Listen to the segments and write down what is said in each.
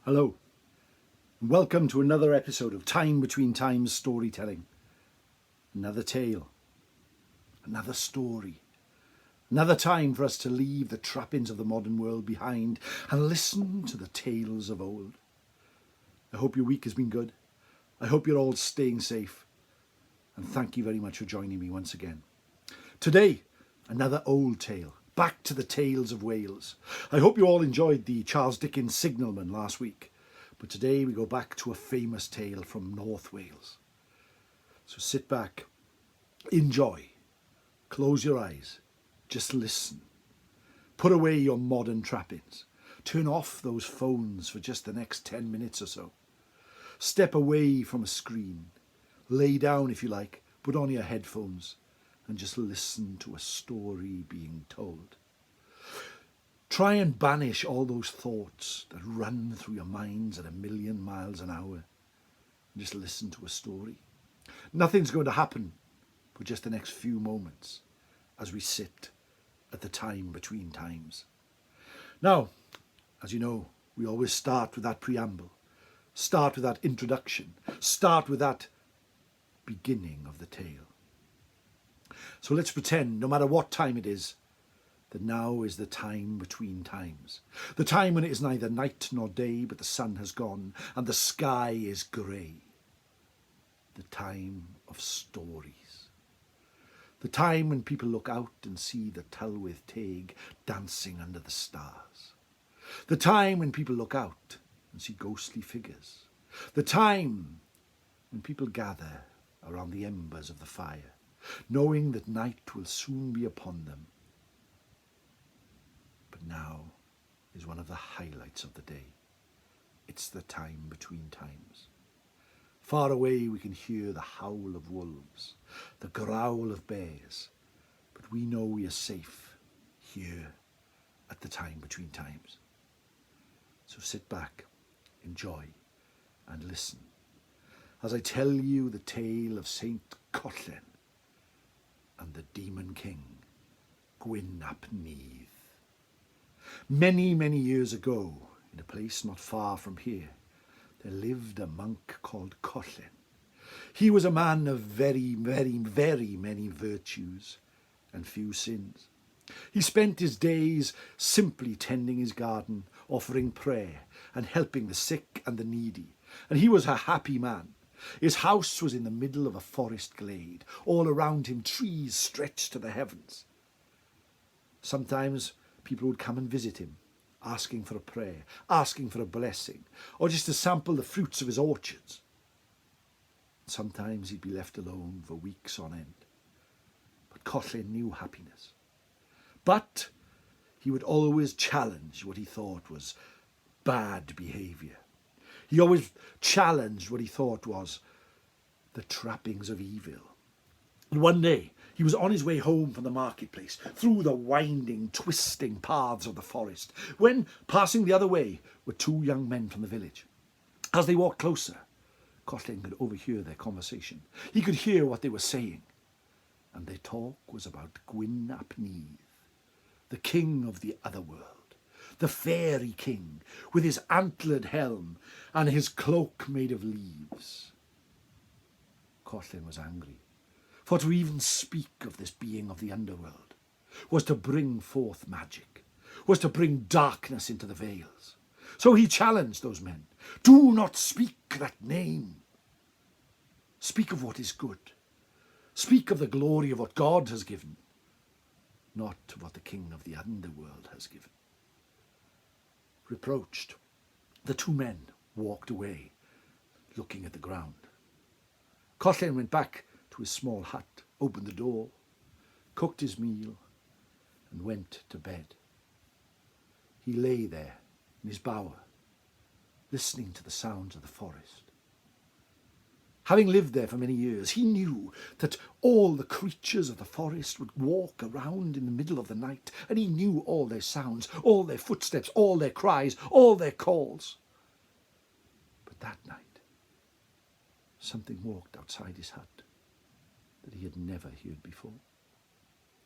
Hello, and welcome to another episode of Time Between Times Storytelling. Another tale, another story, another time for us to leave the trappings of the modern world behind and listen to the tales of old. I hope your week has been good. I hope you're all staying safe, and thank you very much for joining me once again. Today, another old tale. Back to the tales of Wales. I hope you all enjoyed the Charles Dickens Signalman last week, but today we go back to a famous tale from North Wales. So sit back, enjoy, close your eyes, just listen. Put away your modern trappings. Turn off those phones for just the next 10 minutes or so. Step away from a screen. Lay down if you like, put on your headphones, and just listen to a story being told. Try and banish all those thoughts that run through your minds at 1,000,000 miles an hour. And just listen to a story. Nothing's going to happen for just the next few moments as we sit at the time between times. Now, as you know, we always start with that preamble, start with that introduction, start with that beginning of the tale. So let's pretend, no matter what time it is, that now is the time between times. The time when it is neither night nor day, but the sun has gone and the sky is grey. The time of stories. The time when people look out and see the Tylwyth Teg dancing under the stars. The time when people look out and see ghostly figures. The time when people gather around the embers of the fire, knowing that night will soon be upon them. But now is one of the highlights of the day. It's the time between times. Far away we can hear the howl of wolves, the growl of bears, but we know we are safe here at the time between times. So sit back, enjoy, and listen as I tell you the tale of Saint Collen and the Demon King, Gwyn ap Nudd. Many, many years ago, in a place not far from here, there lived a monk called Collen. He was a man of very, very, very many virtues and few sins. He spent his days simply tending his garden, offering prayer and helping the sick and the needy. And he was a happy man. His house was in the middle of a forest glade. All around him trees stretched to the heavens. Sometimes people would come and visit him, asking for a prayer, asking for a blessing, or just to sample the fruits of his orchards. Sometimes he'd be left alone for weeks on end. But Collen knew happiness. But he would always challenge what he thought was bad behaviour. He always challenged what he thought was the trappings of evil. And one day, he was on his way home from the marketplace, through the winding, twisting paths of the forest, when, passing the other way, were two young men from the village. As they walked closer, Collen could overhear their conversation. He could hear what they were saying. And their talk was about Gwyn ap Nudd, the king of the other world. The fairy king, with his antlered helm and his cloak made of leaves. Collen was angry, for to even speak of this being of the underworld was to bring forth magic, was to bring darkness into the vales. So he challenged those men. Do not speak that name. Speak of what is good. Speak of the glory of what God has given, not of what the king of the underworld has given. Reproached, the two men walked away, looking at the ground. Collen went back to his small hut, opened the door, cooked his meal, and went to bed. He lay there in his bower, listening to the sounds of the forest. Having lived there for many years, he knew that all the creatures of the forest would walk around in the middle of the night, and he knew all their sounds, all their footsteps, all their cries, all their calls. But that night, something walked outside his hut that he had never heard before.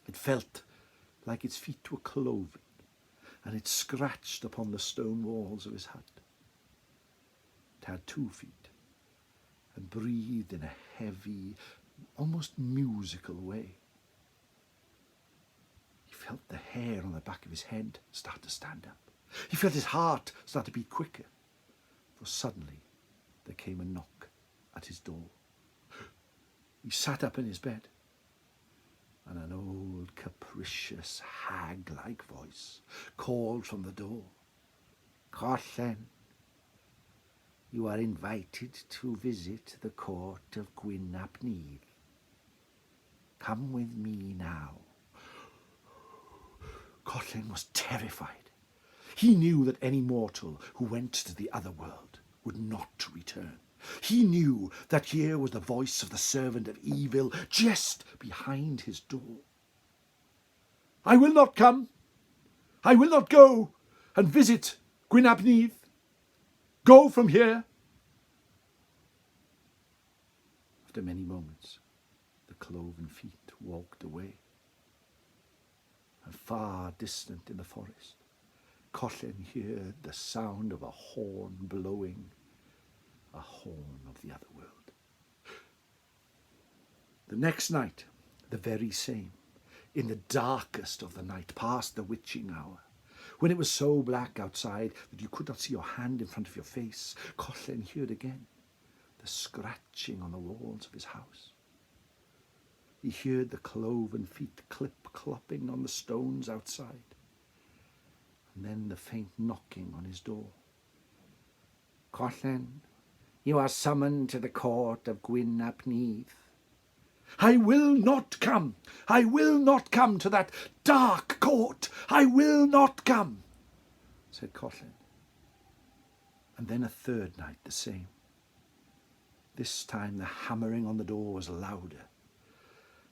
It felt like its feet were cloven, and it scratched upon the stone walls of his hut. It had 2 feet and breathed in a heavy, almost musical way. He felt the hair on the back of his head start to stand up. He felt his heart start to beat quicker. For suddenly there came a knock at his door. He sat up in his bed, and an old, capricious, hag-like voice called from the door, "Collen, you are invited to visit the court of Gwyn ap Nudd. Come with me now." Collen was terrified. He knew that any mortal who went to the other world would not return. He knew that here was the voice of the servant of evil just behind his door. "I will not come. I will not go and visit Gwyn ap Nudd. Go from here." After many moments, the cloven feet walked away. And far distant in the forest, Collen heard the sound of a horn blowing, a horn of the other world. The next night, the very same, in the darkest of the night, past the witching hour, when it was so black outside that you could not see your hand in front of your face, Collen heard again the scratching on the walls of his house. He heard the cloven feet clip-clopping on the stones outside, and then the faint knocking on his door. "Collen, you are summoned to the court of Gwyn ap Nudd." "I will not come. I will not come to that dark court. I will not come," said Collen. And then a third night the same. This time the hammering on the door was louder.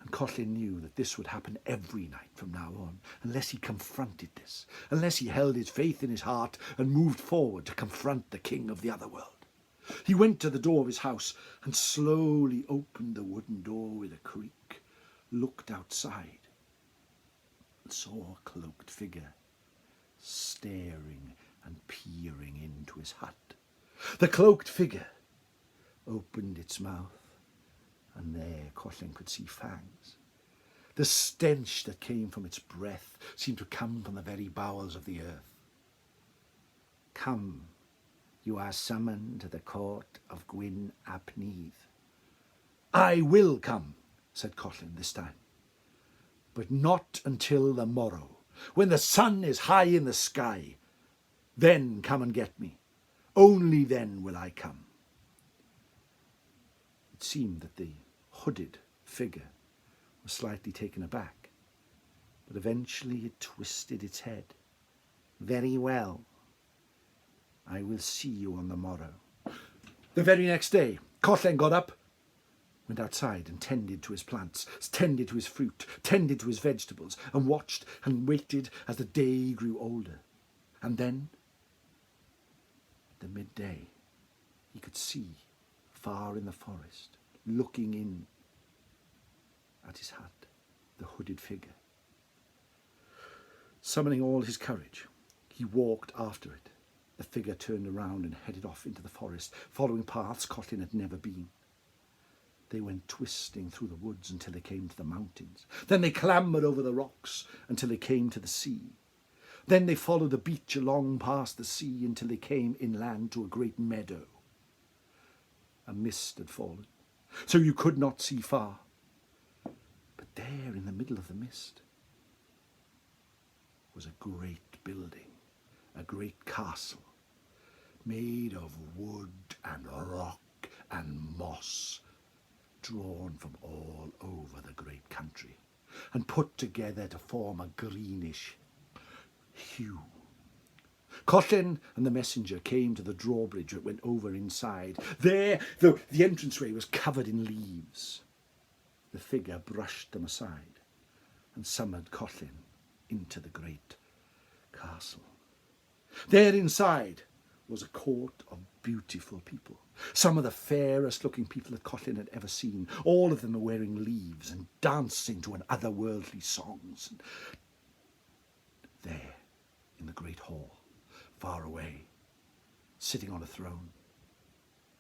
And Collen knew that this would happen every night from now on, unless he confronted this, unless he held his faith in his heart and moved forward to confront the king of the other world. He went to the door of his house and slowly opened the wooden door with a creak, looked outside, and saw a cloaked figure staring and peering into his hut. The cloaked figure opened its mouth, and there Collen could see fangs. The stench that came from its breath seemed to come from the very bowels of the earth. "Come, you are summoned to the court of Gwyn ap Nudd." "I will come," said Collen this time, "but not until the morrow, when the sun is high in the sky. Then come and get me. Only then will I come." It seemed that the hooded figure was slightly taken aback, but eventually it twisted its head. "Very well. I will see you on the morrow." The very next day, Collen got up, went outside and tended to his plants, tended to his fruit, tended to his vegetables, and watched and waited as the day grew older. And then, at the midday, he could see, far in the forest, looking in at his hut, the hooded figure. Summoning all his courage, he walked after it. The figure turned around and headed off into the forest, following paths Collen had never been. They went twisting through the woods until they came to the mountains. Then they clambered over the rocks until they came to the sea. Then they followed the beach along past the sea until they came inland to a great meadow. A mist had fallen, so you could not see far. But there in the middle of the mist was a great building, a great castle, made of wood and rock and moss, drawn from all over the great country, and put together to form a greenish hue. Collen and the messenger came to the drawbridge that went over inside. There, the entranceway was covered in leaves. The figure brushed them aside and summoned Collen into the great castle. There inside was a court of beautiful people, some of the fairest looking people that Collen had ever seen. All of them were wearing leaves and dancing to an otherworldly songs. And there, in the great hall, far away, sitting on a throne,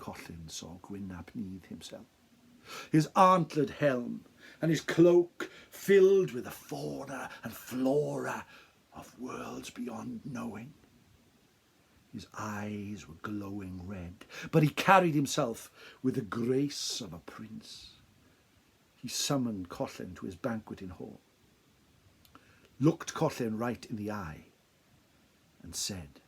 Collen saw Gwyn ap Nudd himself, his antlered helm and his cloak filled with the fauna and flora of worlds beyond knowing. His eyes were glowing red, but he carried himself with the grace of a prince. He summoned Collen to his banqueting hall, looked Collen right in the eye, and said,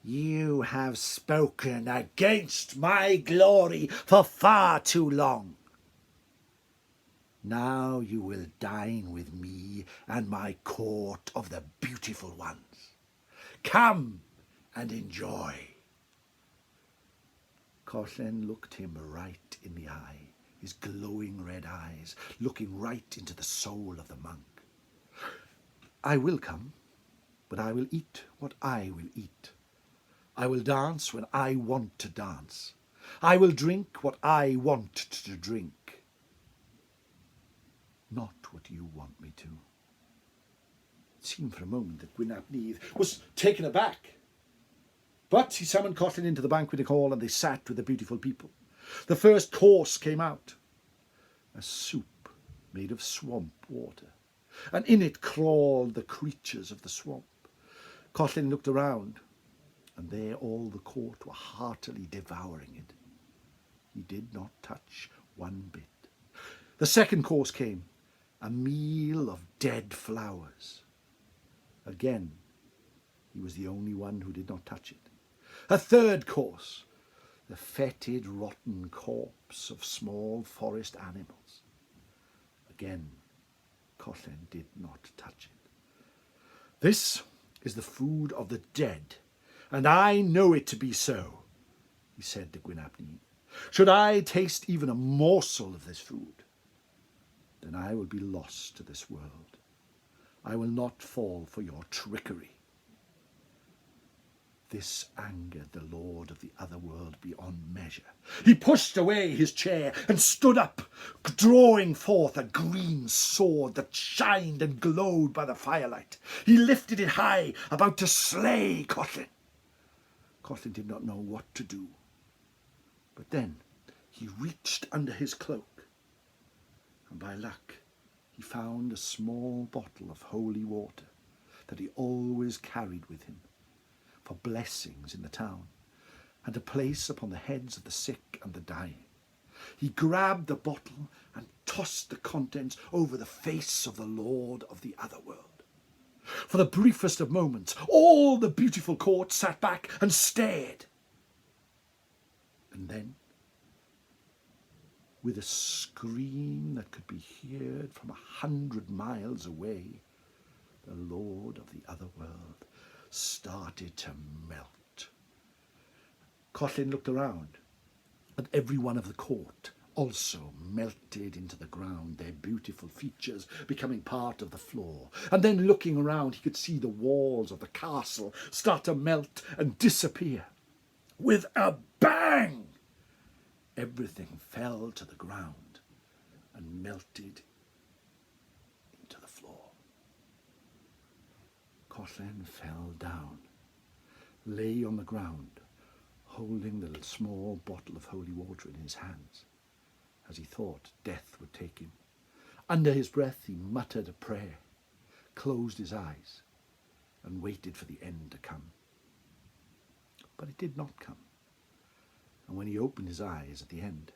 "You have spoken against my glory for far too long. Now you will dine with me and my court of the beautiful ones. Come and enjoy." Collen looked him right in the eye, his glowing red eyes looking right into the soul of the monk. "I will come, but I will eat what I will eat. I will dance when I want to dance. I will drink what I want to drink. Not what you want me to." It seemed for a moment that Gwyn ap Nudd was taken aback. But he summoned Collen into the banqueting hall, and they sat with the beautiful people. The first course came out, a soup made of swamp water, and in it crawled the creatures of the swamp. Collen looked around, and there all the court were heartily devouring it. He did not touch one bit. The second course came, a meal of dead flowers. Again, he was the only one who did not touch it. A third course, the fetid, rotten corpse of small forest animals. Again, Collen did not touch it. "This is the food of the dead, and I know it to be so," he said to Gwyn ap Nudd. "Should I taste even a morsel of this food, then I will be lost to this world. I will not fall for your trickery." This angered the lord of the other world beyond measure. He pushed away his chair and stood up, drawing forth a green sword that shined and glowed by the firelight. He lifted it high, about to slay Collen. Collen did not know what to do. But then he reached under his cloak, and by luck he found a small bottle of holy water that he always carried with him for blessings in the town, and to place upon the heads of the sick and the dying. He grabbed the bottle and tossed the contents over the face of the lord of the other world. For the briefest of moments, all the beautiful court sat back and stared. And then, with a scream that could be heard from 100 miles away, the lord of the other world started to melt. Collen looked around, and every one of the court also melted into the ground, their beautiful features becoming part of the floor. And then looking around, he could see the walls of the castle start to melt and disappear. With a bang, everything fell to the ground and melted into the floor. Collen fell down, lay on the ground, holding the small bottle of holy water in his hands, as he thought death would take him. Under his breath he muttered a prayer, closed his eyes, and waited for the end to come. But it did not come, and when he opened his eyes at the end,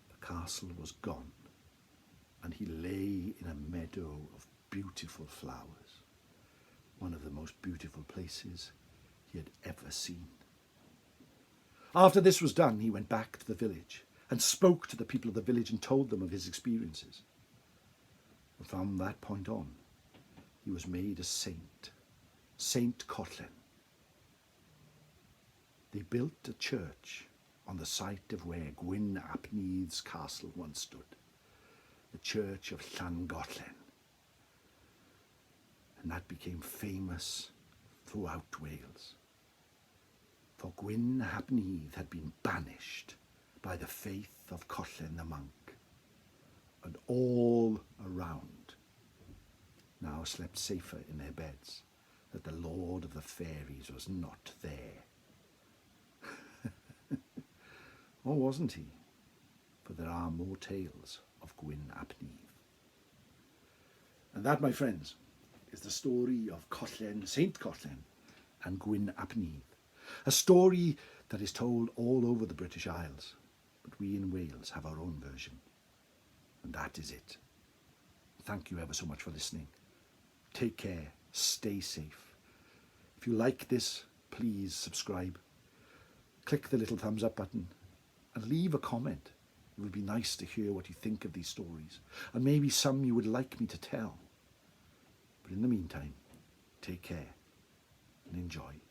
the castle was gone, and he lay in a meadow of beautiful flowers, one of the most beautiful places he had ever seen. After this was done, he went back to the village and spoke to the people of the village and told them of his experiences. And from that point on, he was made a saint, Saint Collen. They built a church on the site of where Gwyn ap Nudd's castle once stood, the church of Llangollen. And that became famous throughout Wales. For Gwyn ap Nudd had been banished by the faith of Collen the monk, and all around now slept safer in their beds that the Lord of the Fairies was not there. Or wasn't he? For there are more tales of Gwyn ap Nudd. And that, my friends, is the story of Collen, Saint Collen, and Gwyn ap Nudd. A story that is told all over the British Isles, but we in Wales have our own version. And that is it. Thank you ever so much for listening. Take care, stay safe. If you like this, please subscribe. Click the little thumbs up button and leave a comment. It would be nice to hear what you think of these stories, and maybe some you would like me to tell. But in the meantime, take care and enjoy.